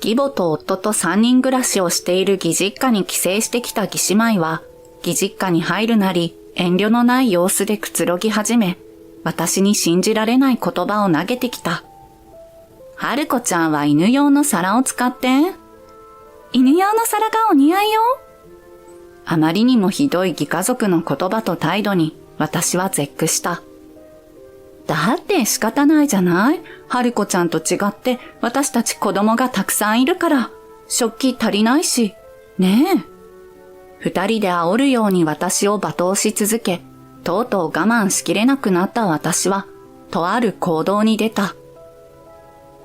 義母と夫と3人暮らしをしている義実家に帰省してきた義姉妹は、義実家に入るなり遠慮のない様子でくつろぎ始め、私に信じられない言葉を投げてきた。春子ちゃんは犬用の皿を使って。犬用の皿がお似合いよ。あまりにもひどい義家族の言葉と態度に私は絶句した。だって仕方ないじゃない。春子ちゃんと違って私たち子供がたくさんいるから、食器足りないし。ねえ。二人で煽るように私を罵倒し続け、とうとう我慢しきれなくなった私は、とある行動に出た。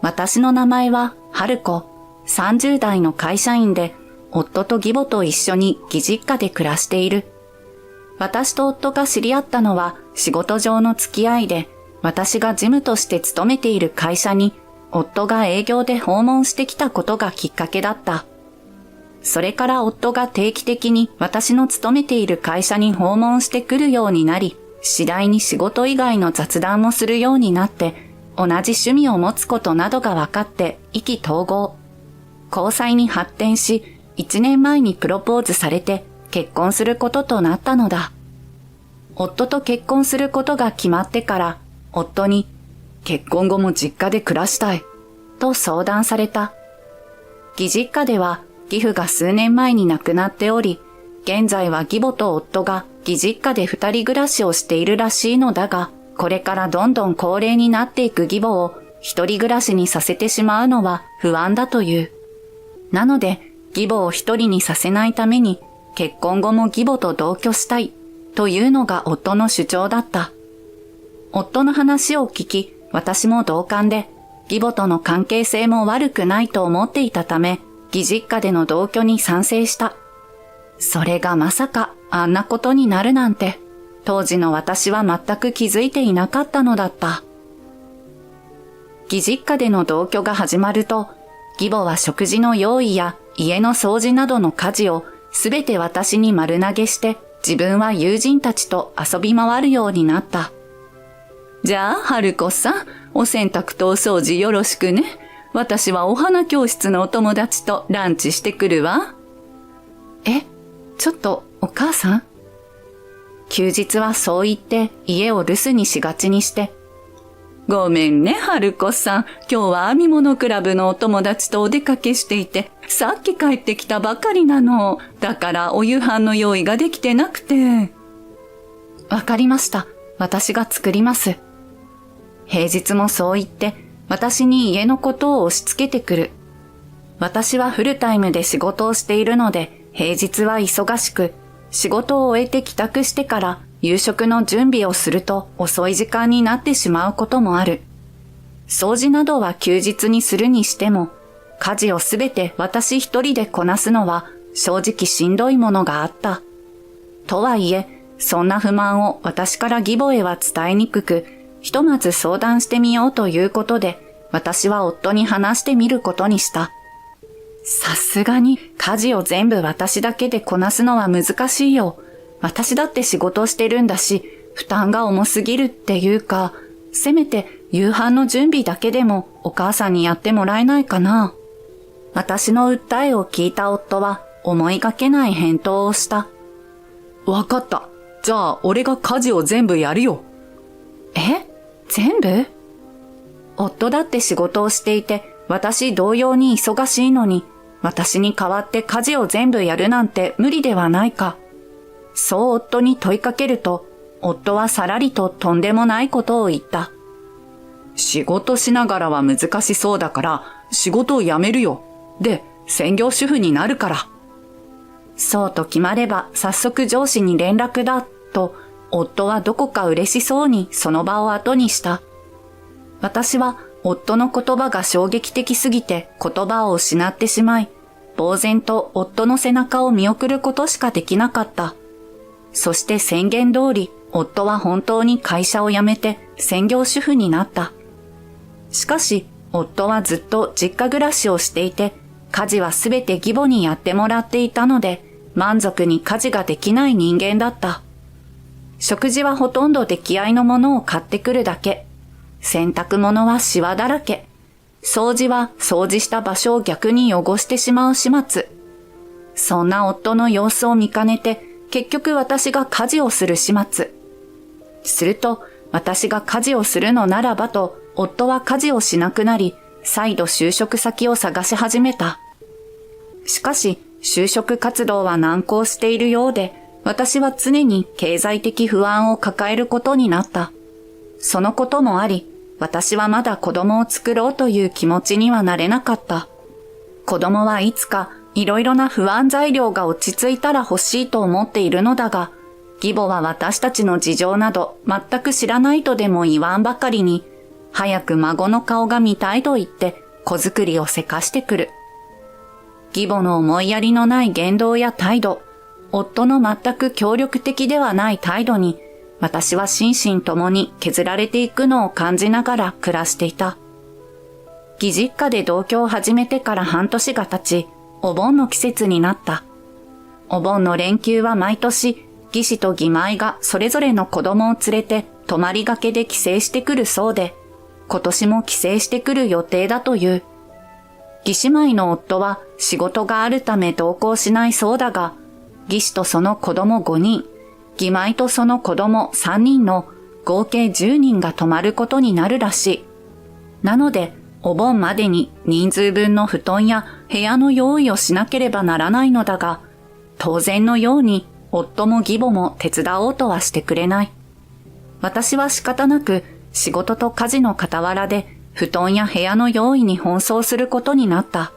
私の名前は春子、30代の会社員で、夫と義母と一緒に義実家で暮らしている。私と夫が知り合ったのは仕事上の付き合いで、私が事務として勤めている会社に、夫が営業で訪問してきたことがきっかけだった。それから夫が定期的に私の勤めている会社に訪問してくるようになり、次第に仕事以外の雑談もするようになって、同じ趣味を持つことなどが分かって意気投合。交際に発展し、1年前にプロポーズされて結婚することとなったのだ。夫と結婚することが決まってから、夫に結婚後も実家で暮らしたいと相談された。義実家では義父が数年前に亡くなっており、現在は義母と夫が義実家で二人暮らしをしているらしいのだが、これからどんどん高齢になっていく義母を一人暮らしにさせてしまうのは不安だという。なので義母を一人にさせないために結婚後も義母と同居したいというのが夫の主張だった。夫の話を聞き、私も同感で、義母との関係性も悪くないと思っていたため、義実家での同居に賛成した。それがまさかあんなことになるなんて、当時の私は全く気づいていなかったのだった。義実家での同居が始まると、義母は食事の用意や家の掃除などの家事をすべて私に丸投げして、自分は友人たちと遊び回るようになった。じゃあ、春子さん、お洗濯とお掃除よろしくね。私はお花教室のお友達とランチしてくるわ。ちょっと、お母さん？休日はそう言って家を留守にしがちにして。ごめんね、春子さん。今日は編み物クラブのお友達とお出かけしていて、さっき帰ってきたばかりなの。だからお夕飯の用意ができてなくて。わかりました。私が作ります。平日もそう言って、私に家のことを押し付けてくる。私はフルタイムで仕事をしているので、平日は忙しく、仕事を終えて帰宅してから夕食の準備をすると遅い時間になってしまうこともある。掃除などは休日にするにしても、家事をすべて私一人でこなすのは正直しんどいものがあった。とはいえ、そんな不満を私から義母へは伝えにくく、ひとまず相談してみようということで、私は夫に話してみることにした。さすがに家事を全部私だけでこなすのは難しいよ。私だって仕事をしてるんだし、負担が重すぎるっていうか、せめて夕飯の準備だけでもお母さんにやってもらえないかな。私の訴えを聞いた夫は思いがけない返答をした。わかった。じゃあ俺が家事を全部やるよ。全部？夫だって仕事をしていて、私同様に忙しいのに、私に代わって家事を全部やるなんて無理ではないか。そう夫に問いかけると、夫はさらりととんでもないことを言った。仕事しながらは難しそうだから、仕事を辞めるよ。で、専業主婦になるから。そうと決まれば早速上司に連絡だ、と、夫はどこか嬉しそうにその場を後にした。私は夫の言葉が衝撃的すぎて言葉を失ってしまい、呆然と夫の背中を見送ることしかできなかった。そして宣言通り、夫は本当に会社を辞めて専業主婦になった。しかし、夫はずっと実家暮らしをしていて、家事はすべて義母にやってもらっていたので、満足に家事ができない人間だった。食事はほとんど出来合いのものを買ってくるだけ。洗濯物はシワだらけ。掃除は掃除した場所を逆に汚してしまう始末。そんな夫の様子を見かねて、結局私が家事をする始末。すると、私が家事をするのならばと、夫は家事をしなくなり、再度就職先を探し始めた。しかし、就職活動は難航しているようで、私は常に経済的不安を抱えることになった。そのこともあり、私はまだ子供を作ろうという気持ちにはなれなかった。子供はいつかいろいろな不安材料が落ち着いたら欲しいと思っているのだが、義母は私たちの事情など全く知らないとでも言わんばかりに、早く孫の顔が見たいと言って子作りをせかしてくる。義母の思いやりのない言動や態度、夫の全く協力的ではない態度に、私は心身ともに削られていくのを感じながら暮らしていた。義実家で同居を始めてから半年が経ち、お盆の季節になった。お盆の連休は毎年、義士と義妹がそれぞれの子供を連れて泊まりがけで帰省してくるそうで、今年も帰省してくる予定だという。義姉妹の夫は仕事があるため同行しないそうだが、義士とその子供5人、義妹とその子供3人の合計10人が泊まることになるらしい。なので、お盆までに人数分の布団や部屋の用意をしなければならないのだが、当然のように夫も義母も手伝おうとはしてくれない。私は仕方なく仕事と家事の傍らで布団や部屋の用意に奔走することになった。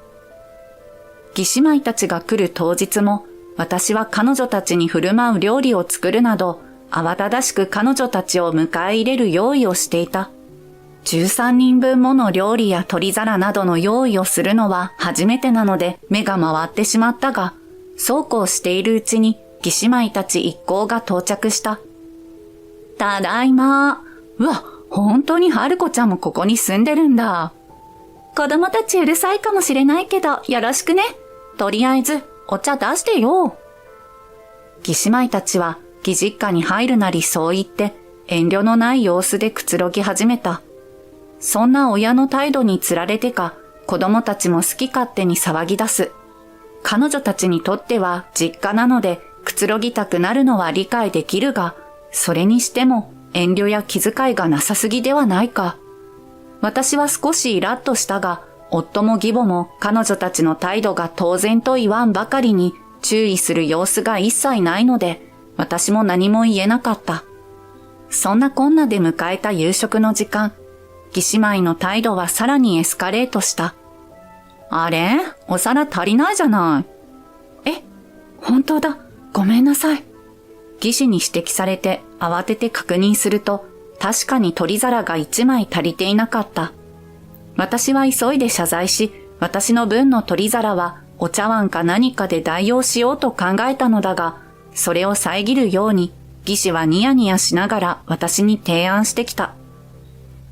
義姉妹たちが来る当日も、私は彼女たちに振る舞う料理を作るなど、慌ただしく彼女たちを迎え入れる用意をしていた。13人分もの料理や取り皿などの用意をするのは初めてなので目が回ってしまったが、そうこうしているうちに義姉妹たち一行が到着した。ただいま。うわ、本当に春子ちゃんもここに住んでるんだ。子供たちうるさいかもしれないけどよろしくね。とりあえずお茶出してよ。義姉妹たちは義実家に入るなりそう言って遠慮のない様子でくつろぎ始めた。そんな親の態度につられてか、子供たちも好き勝手に騒ぎ出す。彼女たちにとっては実家なのでくつろぎたくなるのは理解できるが、それにしても遠慮や気遣いがなさすぎではないか。私は少しイラッとしたが、夫も義母も彼女たちの態度が当然と言わんばかりに注意する様子が一切ないので、私も何も言えなかった。そんなこんなで迎えた夕食の時間、義姉妹の態度はさらにエスカレートした。あれ？お皿足りないじゃない。本当だ。ごめんなさい。義士に指摘されて慌てて確認すると、確かに取り皿が1枚足りていなかった。私は急いで謝罪し、私の分の取り皿はお茶碗か何かで代用しようと考えたのだが、それを遮るように、義士はニヤニヤしながら私に提案してきた。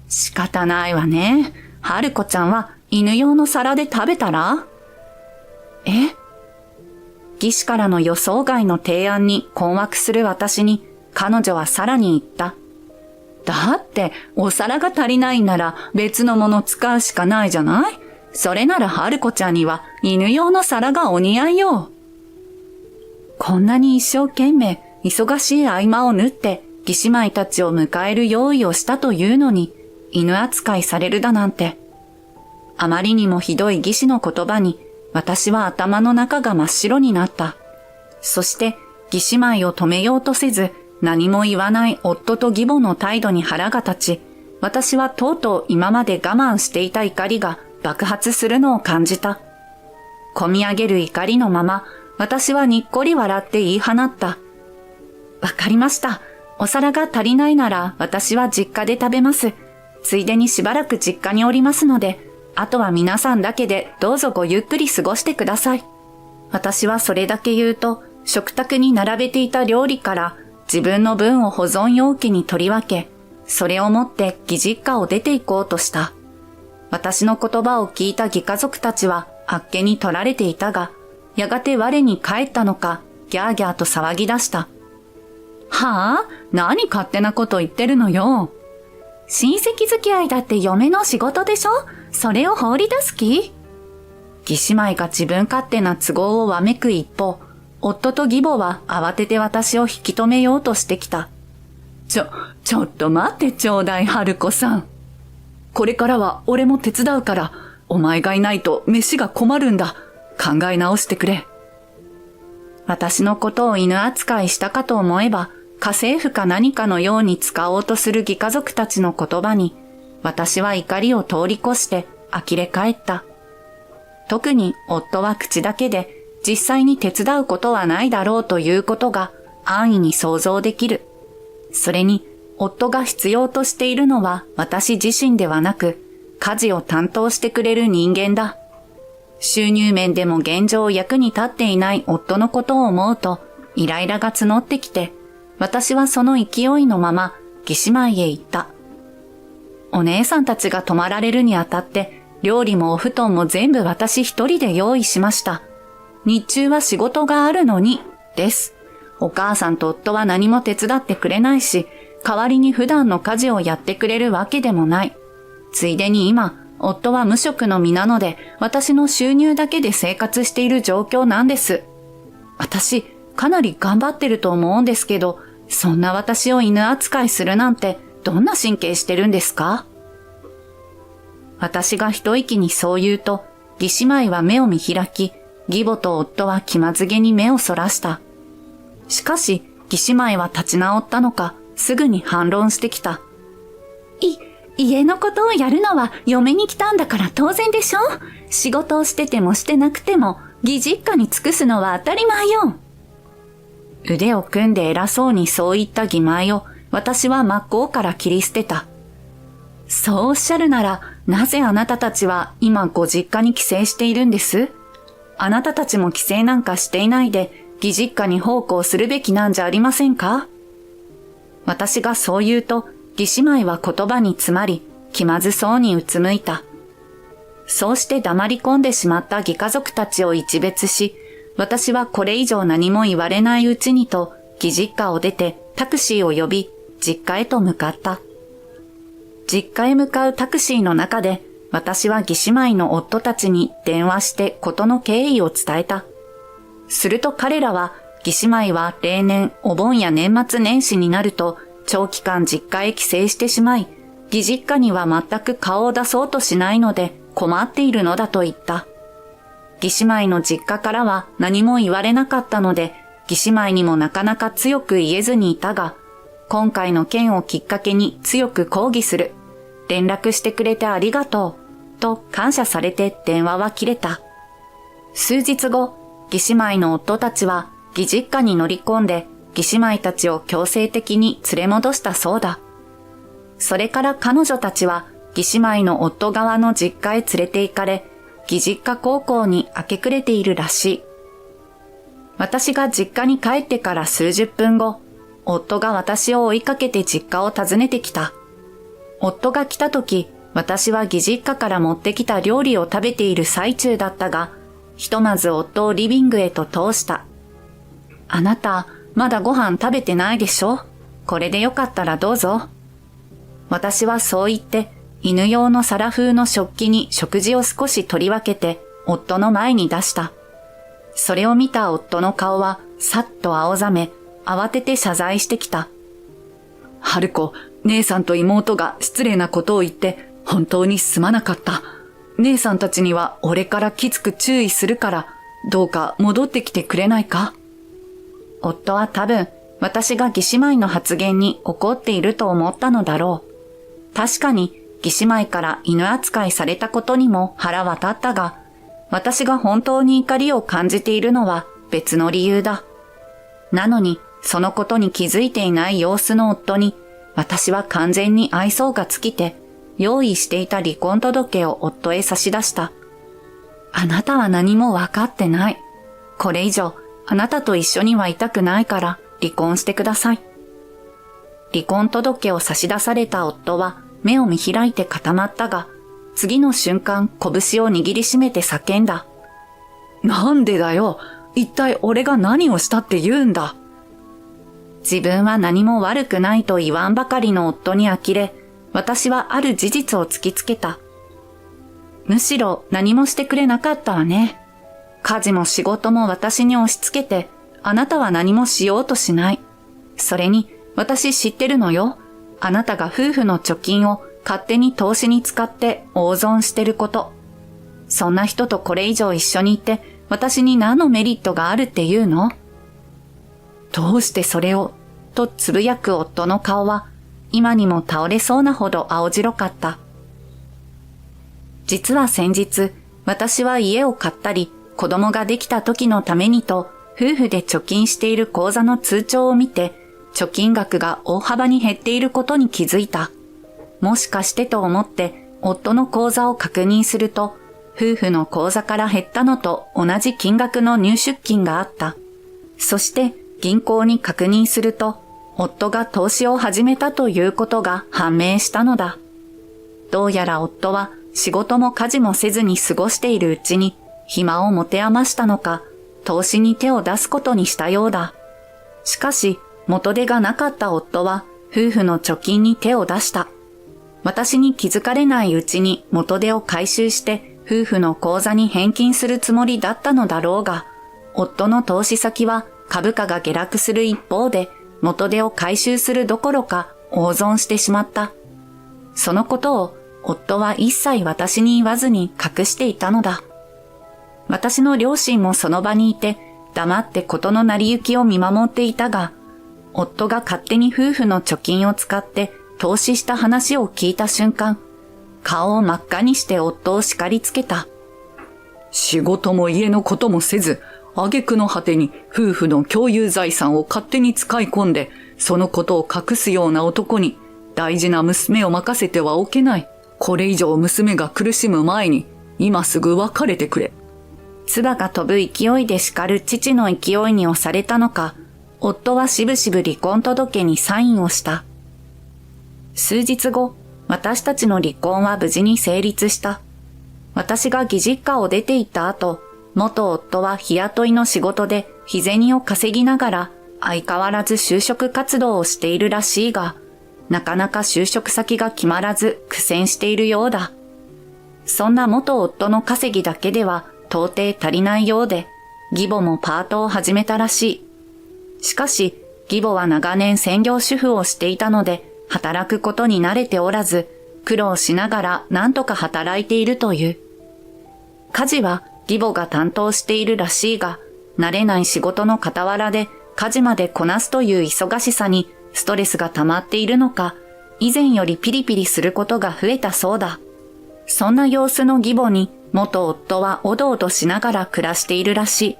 仕方ないわね。春子ちゃんは犬用の皿で食べたら？義士からの予想外の提案に困惑する私に、彼女はさらに言った。だって、お皿が足りないなら別のもの使うしかないじゃない？それなら春子ちゃんには犬用の皿がお似合いよ。こんなに一生懸命、忙しい合間を縫って、義姉妹たちを迎える用意をしたというのに、犬扱いされるだなんて。あまりにもひどい義士の言葉に、私は頭の中が真っ白になった。そして、義姉妹を止めようとせず、何も言わない夫と義母の態度に腹が立ち、私はとうとう今まで我慢していた怒りが爆発するのを感じた。こみ上げる怒りのまま、私はにっこり笑って言い放った。わかりました。お皿が足りないなら私は実家で食べます。ついでにしばらく実家におりますので、あとは皆さんだけでどうぞごゆっくり過ごしてください。私はそれだけ言うと、食卓に並べていた料理から自分の分を保存容器に取り分け、それを持って義実家を出て行こうとした。私の言葉を聞いた義家族たちはあっけに取られていたが、やがて我に返ったのか、ギャーギャーと騒ぎ出した。はあ？何勝手なこと言ってるのよ。親戚付き合いだって嫁の仕事でしょ？それを放り出す気？義姉妹が自分勝手な都合をわめく一方、夫と義母は慌てて私を引き止めようとしてきた。ちょっと待ってちょうだい、春子さん。これからは俺も手伝うから、お前がいないと飯が困るんだ。考え直してくれ。私のことを犬扱いしたかと思えば、家政婦か何かのように使おうとする義家族たちの言葉に、私は怒りを通り越して呆れ返った。特に夫は口だけで実際に手伝うことはないだろうということが安易に想像できる。それに夫が必要としているのは私自身ではなく、家事を担当してくれる人間だ。収入面でも現状役に立っていない夫のことを思うとイライラが募ってきて、私はその勢いのまま義姉妹へ行った。お姉さんたちが泊まられるにあたって料理もお布団も全部私一人で用意しました。日中は仕事があるのに、です。お母さんと夫は何も手伝ってくれないし、代わりに普段の家事をやってくれるわけでもない。ついでに今、夫は無職の身なので、私の収入だけで生活している状況なんです。私、かなり頑張ってると思うんですけど、そんな私を犬扱いするなんて、どんな神経してるんですか？私が一息にそう言うと、義姉妹は目を見開き、義母と夫は気まずげに目をそらした。しかし、義姉妹は立ち直ったのか、すぐに反論してきた。家のことをやるのは嫁に来たんだから当然でしょ？仕事をしててもしてなくても、義実家に尽くすのは当たり前よ。腕を組んで偉そうにそう言った義妹を、私は真っ向から切り捨てた。そうおっしゃるなら、なぜあなたたちは今ご実家に帰省しているんです？あなたたちも帰省なんかしていないで、義実家に奉公するべきなんじゃありませんか？私がそう言うと、義姉妹は言葉に詰まり、気まずそうにうつむいた。そうして黙り込んでしまった義家族たちを一別し、私はこれ以上何も言われないうちにと、義実家を出てタクシーを呼び、実家へと向かった。実家へ向かうタクシーの中で、私は義姉妹の夫たちに電話して事の経緯を伝えた。すると彼らは、義姉妹は例年お盆や年末年始になると長期間実家へ帰省してしまい、義実家には全く顔を出そうとしないので困っているのだと言った。義姉妹の実家からは何も言われなかったので、義姉妹にもなかなか強く言えずにいたが、今回の件をきっかけに強く抗議する。連絡してくれてありがとう。と感謝されて電話は切れた。数日後、義姉妹の夫たちは義実家に乗り込んで義姉妹たちを強制的に連れ戻したそうだ。それから彼女たちは義姉妹の夫側の実家へ連れて行かれ、義実家高校に明け暮れているらしい。私が実家に帰ってから数十分後、夫が私を追いかけて実家を訪ねてきた。夫が来た時、私は義実家から持ってきた料理を食べている最中だったが、ひとまず夫をリビングへと通した。あなた、まだご飯食べてないでしょ？これでよかったらどうぞ。私はそう言って、犬用の皿風の食器に食事を少し取り分けて、夫の前に出した。それを見た夫の顔は、さっと青ざめ、慌てて謝罪してきた。春子、姉さんと妹が失礼なことを言って、本当にすまなかった。姉さんたちには俺からきつく注意するから、どうか戻ってきてくれないか？夫は多分、私が義姉妹の発言に怒っていると思ったのだろう。確かに、義姉妹から犬扱いされたことにも腹は立ったが、私が本当に怒りを感じているのは別の理由だ。なのに、そのことに気づいていない様子の夫に、私は完全に愛想が尽きて、用意していた離婚届を夫へ差し出した。あなたは何も分かってない。これ以上、あなたと一緒にはいたくないから離婚してください。離婚届を差し出された夫は目を見開いて固まったが、次の瞬間拳を握りしめて叫んだ。なんでだよ。一体俺が何をしたって言うんだ。自分は何も悪くないと言わんばかりの夫に呆れ、私はある事実を突きつけた。むしろ何もしてくれなかったわね。家事も仕事も私に押し付けて、あなたは何もしようとしない。それに、私知ってるのよ。あなたが夫婦の貯金を勝手に投資に使って大損してること。そんな人とこれ以上一緒にいて、私に何のメリットがあるっていうの？どうしてそれを、とつぶやく夫の顔は、今にも倒れそうなほど青白かった。実は先日、私は家を買ったり、子供ができた時のためにと、夫婦で貯金している口座の通帳を見て、貯金額が大幅に減っていることに気づいた。もしかしてと思って、夫の口座を確認すると、夫婦の口座から減ったのと同じ金額の入出金があった。そして銀行に確認すると、夫が投資を始めたということが判明したのだ。どうやら夫は仕事も家事もせずに過ごしているうちに暇を持て余したのか、投資に手を出すことにしたようだ。しかし元手がなかった夫は夫婦の貯金に手を出した。私に気づかれないうちに元手を回収して夫婦の口座に返金するつもりだったのだろうが、夫の投資先は株価が下落する一方で元手を回収するどころか大損してしまった。そのことを夫は一切私に言わずに隠していたのだ。私の両親もその場にいて黙って事の成り行きを見守っていたが、夫が勝手に夫婦の貯金を使って投資した話を聞いた瞬間、顔を真っ赤にして夫を叱りつけた。仕事も家のこともせず、挙句の果てに夫婦の共有財産を勝手に使い込んで、そのことを隠すような男に大事な娘を任せてはおけない。これ以上娘が苦しむ前に、今すぐ別れてくれ。唾が飛ぶ勢いで叱る父の勢いに押されたのか、夫はしぶしぶ離婚届にサインをした。数日後、私たちの離婚は無事に成立した。私が義実家を出て行った後、元夫は日雇いの仕事で日銭を稼ぎながら相変わらず就職活動をしているらしいが、なかなか就職先が決まらず苦戦しているようだ。そんな元夫の稼ぎだけでは到底足りないようで、義母もパートを始めたらしい。しかし、義母は長年専業主婦をしていたので、働くことに慣れておらず、苦労しながら何とか働いているという。家事は義母が担当しているらしいが、慣れない仕事の傍らで家事までこなすという忙しさにストレスが溜まっているのか、以前よりピリピリすることが増えたそうだ。そんな様子の義母に元夫はおどおどしながら暮らしているらしい。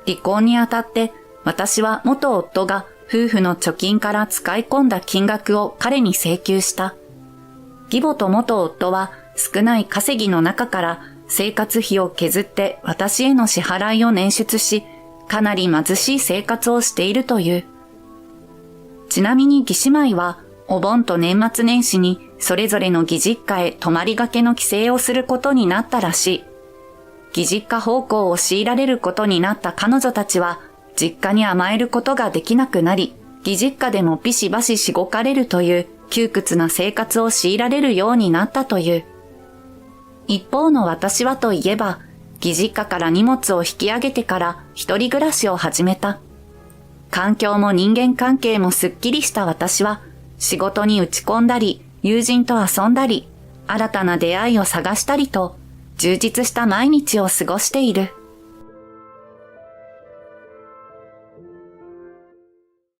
離婚にあたって私は元夫が夫婦の貯金から使い込んだ金額を彼に請求した。義母と元夫は少ない稼ぎの中から生活費を削って私への支払いを捻出し、かなり貧しい生活をしているという。ちなみに義姉妹はお盆と年末年始にそれぞれの義実家へ泊まりがけの帰省をすることになったらしい。義実家奉公を強いられることになった彼女たちは実家に甘えることができなくなり、義実家でもビシバシしごかれるという窮屈な生活を強いられるようになったという。一方の私はといえば、義実家から荷物を引き上げてから一人暮らしを始めた。環境も人間関係もすっきりした私は、仕事に打ち込んだり、友人と遊んだり、新たな出会いを探したりと、充実した毎日を過ごしている。